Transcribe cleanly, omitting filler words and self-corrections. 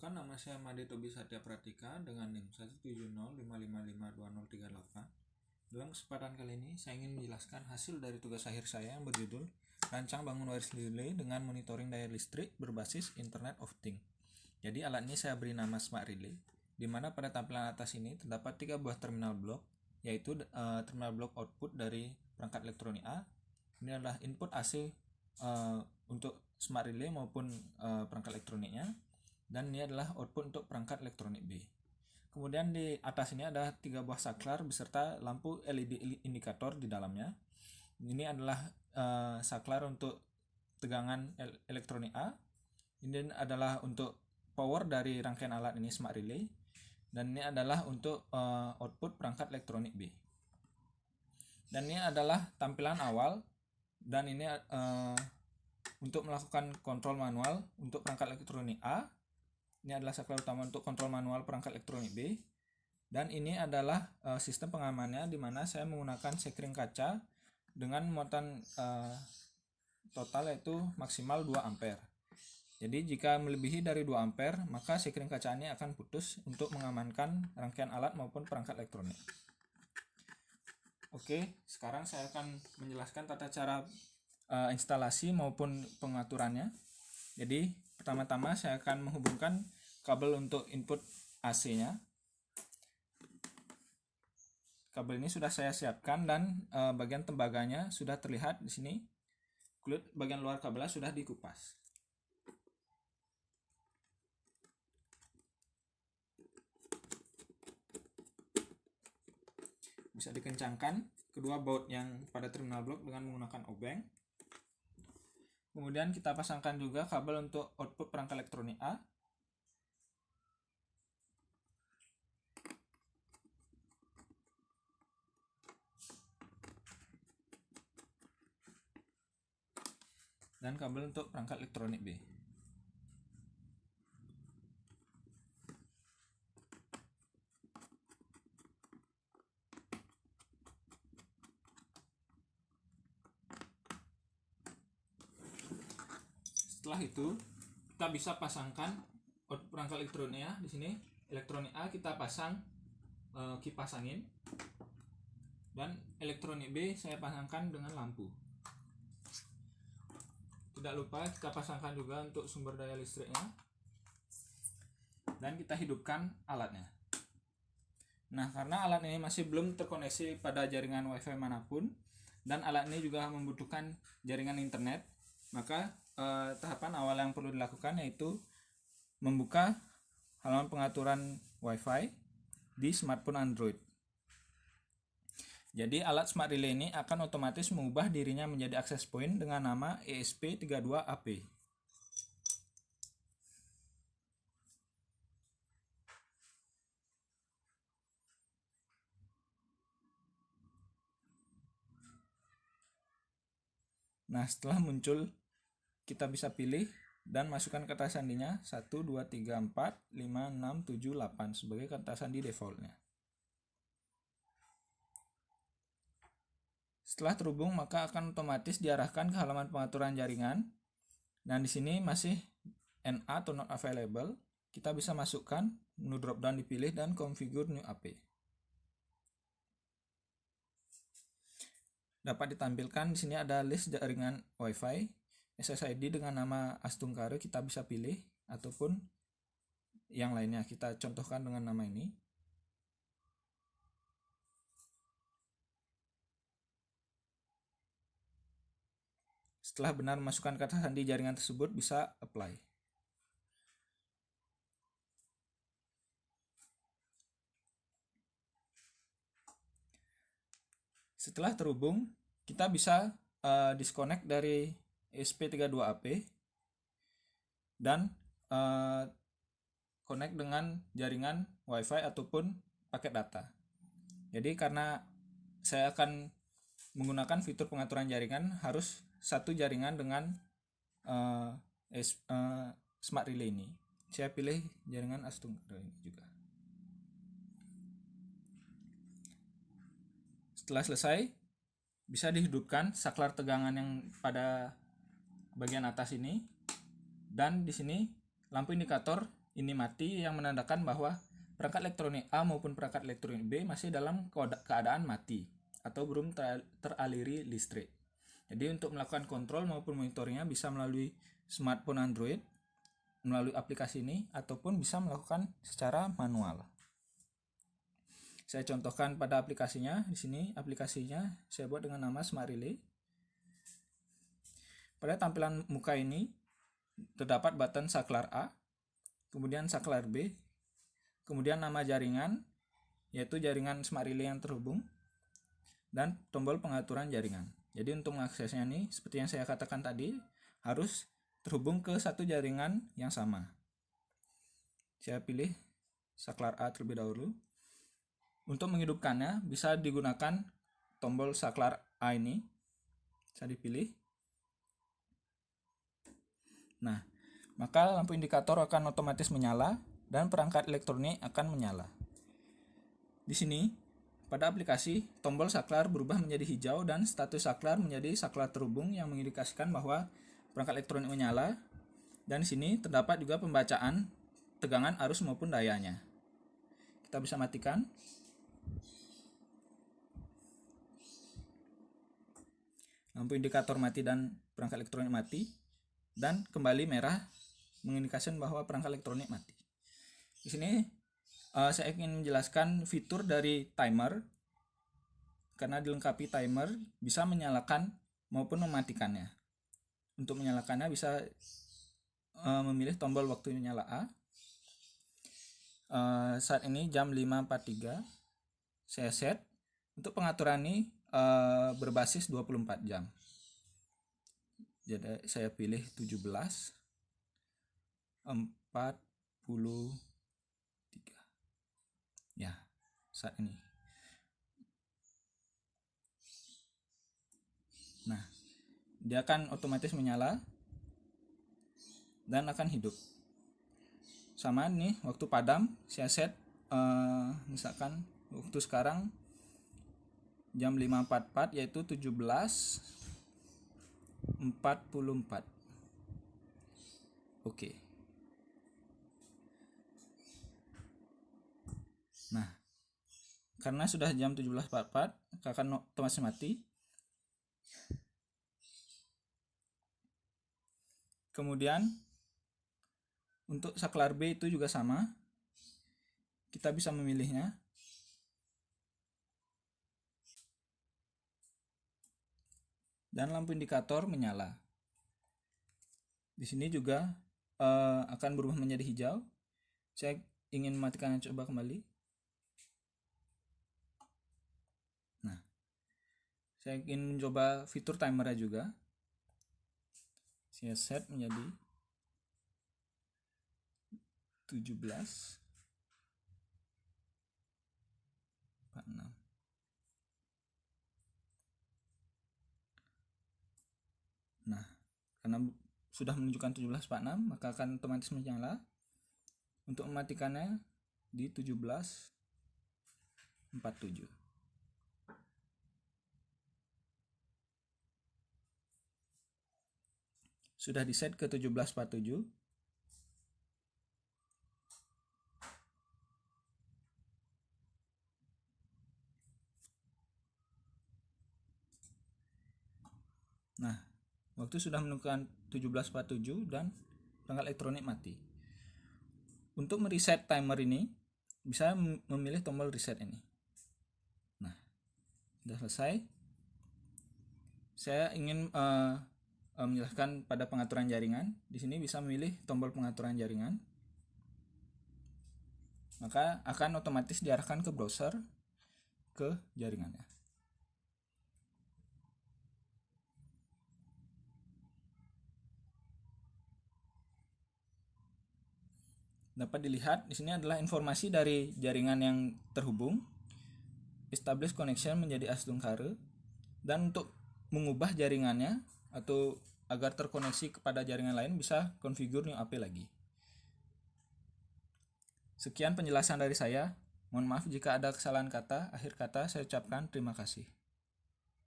Perkenalkan, nama saya Made Tobi Satya Pratika dengan NIM 17055520038. Dalam kesempatan kali ini, saya ingin menjelaskan hasil dari tugas akhir saya yang berjudul Rancang bangun wireless relay dengan monitoring daya listrik berbasis Internet of Things. Jadi alat ini saya beri nama Smart Relay, di mana pada tampilan atas ini terdapat 3 buah terminal blok, yaitu terminal blok output dari perangkat elektronik A. Ini adalah input AC untuk Smart Relay maupun perangkat elektroniknya, dan ini adalah output untuk perangkat elektronik B. Kemudian di atas ini ada 3 buah saklar beserta lampu LED indikator di dalamnya. Ini adalah saklar untuk tegangan elektronik A. Ini adalah untuk power dari rangkaian alat ini Smart Relay, dan ini adalah untuk output perangkat elektronik B. Dan ini adalah tampilan awal, dan ini untuk melakukan kontrol manual untuk perangkat elektronik A. Ini adalah saklar utama untuk kontrol manual perangkat elektronik B. Dan ini adalah sistem pengamannya, di mana saya menggunakan sekring kaca dengan muatan total yaitu maksimal 2 ampere. Jadi jika melebihi dari 2 ampere, maka sekring kaca ini akan putus untuk mengamankan rangkaian alat maupun perangkat elektronik. Oke, sekarang saya akan menjelaskan tata cara instalasi maupun pengaturannya. Jadi pertama-tama saya akan menghubungkan kabel untuk input AC-nya. Kabel ini sudah saya siapkan, dan bagian tembaganya sudah terlihat di sini. Kulit bagian luar kabelnya sudah dikupas. Bisa dikencangkan kedua baut yang pada terminal blok dengan menggunakan obeng. Kemudian kita pasangkan juga kabel untuk output perangkat elektronik A. Dan kabel untuk perangkat elektronik B. Setelah itu, kita bisa pasangkan perangkat elektroniknya di sini. Elektronik A kita pasang kipas angin, dan elektronik B saya pasangkan dengan lampu. Tidak lupa kita pasangkan juga untuk sumber daya listriknya, dan kita hidupkan alatnya. Nah, karena alat ini masih belum terkoneksi pada jaringan WiFi manapun, dan alat ini juga membutuhkan jaringan internet, maka tahapan awal yang perlu dilakukan yaitu membuka halaman pengaturan WiFi di smartphone Android. Jadi alat Smart Relay ini akan otomatis mengubah dirinya menjadi access point dengan nama ESP32AP. Nah, setelah muncul, kita bisa pilih dan masukkan kata sandinya 1, 2, 3, 4, 5, 6, 7, 8 sebagai kata sandi defaultnya. Setelah terhubung, maka akan otomatis diarahkan ke halaman pengaturan jaringan. Dan di sini masih NA atau not available. Kita bisa masukkan, menu drop down dipilih, dan configure new AP. Dapat ditampilkan di sini ada list jaringan WiFi. SSID dengan nama Astungkare kita bisa pilih, ataupun yang lainnya. Kita contohkan dengan nama ini. Setelah benar memasukkan kata sandi jaringan tersebut, bisa apply. Setelah terhubung, kita bisa disconnect dari ESP32AP dan connect dengan jaringan WiFi ataupun paket data. Jadi karena saya akan menggunakan fitur pengaturan jaringan, harus satu jaringan dengan Smart Relay ini. Saya pilih jaringan Astungkare ini juga. Setelah selesai, bisa dihidupkan saklar tegangan yang pada bagian atas ini, dan di sini lampu indikator ini mati yang menandakan bahwa perangkat elektronik A maupun perangkat elektronik B masih dalam keadaan mati atau belum teraliri listrik. Jadi untuk melakukan kontrol maupun monitoringnya bisa melalui smartphone Android, melalui aplikasi ini, ataupun bisa melakukan secara manual. Saya contohkan pada aplikasinya. Di sini aplikasinya saya buat dengan nama Smart Relay. Pada tampilan muka ini terdapat button saklar A, kemudian saklar B, kemudian nama jaringan, yaitu jaringan Smart Relay yang terhubung, dan tombol pengaturan jaringan. Jadi untuk mengaksesnya nih, seperti yang saya katakan tadi, harus terhubung ke satu jaringan yang sama. Saya pilih saklar A terlebih dahulu. Untuk menghidupkannya bisa digunakan tombol saklar A ini. Bisa dipilih. Nah, maka lampu indikator akan otomatis menyala dan perangkat elektronik akan menyala. Di sini, pada aplikasi, tombol saklar berubah menjadi hijau dan status saklar menjadi saklar terhubung yang mengindikasikan bahwa perangkat elektronik menyala. Dan di sini terdapat juga pembacaan tegangan arus maupun dayanya. Kita bisa matikan. Lampu indikator mati dan perangkat elektronik mati. Dan kembali merah mengindikasikan bahwa perangkat elektronik mati. Di sini saya ingin menjelaskan fitur dari timer, karena dilengkapi timer bisa menyalakan maupun mematikannya. Untuk menyalakannya bisa memilih tombol waktu nyala A. Saat ini jam 5.43 saya set. Untuk pengaturan ini berbasis 24 jam. Jadi saya pilih 17.43. Ya, saat ini. Nah, dia akan otomatis menyala dan akan hidup. Sama nih, waktu padam saya set misalkan waktu sekarang jam 5.44 yaitu 17.44. Oke. Nah, karena sudah jam 17.44 akan otomatis mati. Kemudian untuk saklar B itu juga sama. Kita bisa memilihnya. Dan lampu indikator menyala. Di sini juga akan berubah menjadi hijau. Saya ingin mematikannya, coba kembali. Nah, saya ingin mencoba fitur timernya juga. Saya set menjadi 17.46. Nah, karena sudah menunjukkan 17.46 maka akan otomatis menyala. Untuk mematikannya di 17.47. Sudah di set ke 17.47. Nah, waktu sudah menunjukkan 17.47 dan perangkat elektronik mati. Untuk mereset timer ini bisa memilih tombol reset ini. Nah, sudah selesai. Saya ingin menjelaskan pada pengaturan jaringan. Di sini bisa memilih tombol pengaturan jaringan. Maka akan otomatis diarahkan ke browser ke jaringannya. Dapat dilihat di sini adalah informasi dari jaringan yang terhubung. Establish connection menjadi Asdungkare. Dan untuk mengubah jaringannya atau agar terkoneksi kepada jaringan lain bisa configure new AP lagi. Sekian penjelasan dari saya. Mohon maaf jika ada kesalahan kata. Akhir kata saya ucapkan terima kasih.